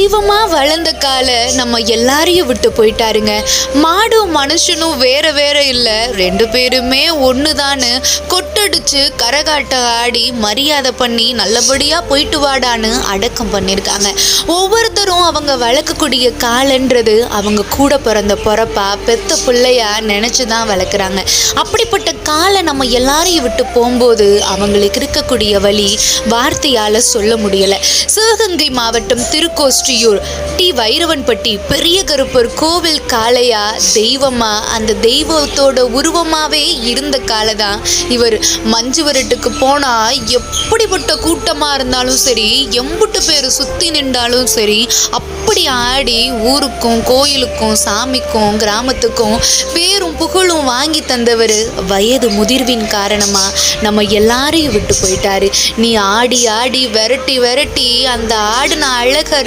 தெய்வமா வளர்ந்த கால நம்ம எல்லாரையும் விட்டு போயிட்டாருங்க. மாடும் மனுஷனும் வேற வேற இல்ல, ரெண்டு பேருமே ஒண்ணுதான்னு கொட்டடிச்சு கரகாட்ட ஆடி மரியாதை பண்ணி நல்லபடியா போயிட்டு வாடான்னு அடக்கம் பண்ணியிருக்காங்க. ஒவ்வொருத்தரும் அவங்க வளர்க்கக்கூடிய காலன்றது அவங்க கூட பிறந்த பொறப்பா பெத்த பிள்ளையா நினைச்சுதான் வளர்க்குறாங்க. அப்படிப்பட்ட காலை நம்ம எல்லாரையும் விட்டு போகும்போது அவங்களுக்கு இருக்கக்கூடிய வழி வார்த்தையால சொல்ல முடியல. சிவகங்கை மாவட்டம் திருக்கோஷ்டியூர் டி வைரவன்பட்டி பெரிய கருப்பர் கோவில் காளையா தெய்வமா அந்த தெய்வத்தோட உருவமாவே இருந்த காலை தான் இவர். மஞ்சு விரட்டுக்கு போனா எப்படிப்பட்ட கூட்டமா இருந்தாலும் சரி, எம்புட்டு பேர் சுத்தி நின்றாலும் சரி, அப்படி ஆடி ஊருக்கும் கோயிலுக்கும் சாமிக்கும் கிராமத்துக்கும் பேரும் புகழும் வாங்கி தந்தவர் வயது முதிர்வின் காரணமா நம்ம எல்லாரையும் விட்டு போயிட்டாரு. நீ ஆடி ஆடி விரட்டி விரட்டி அந்த ஆடின அழக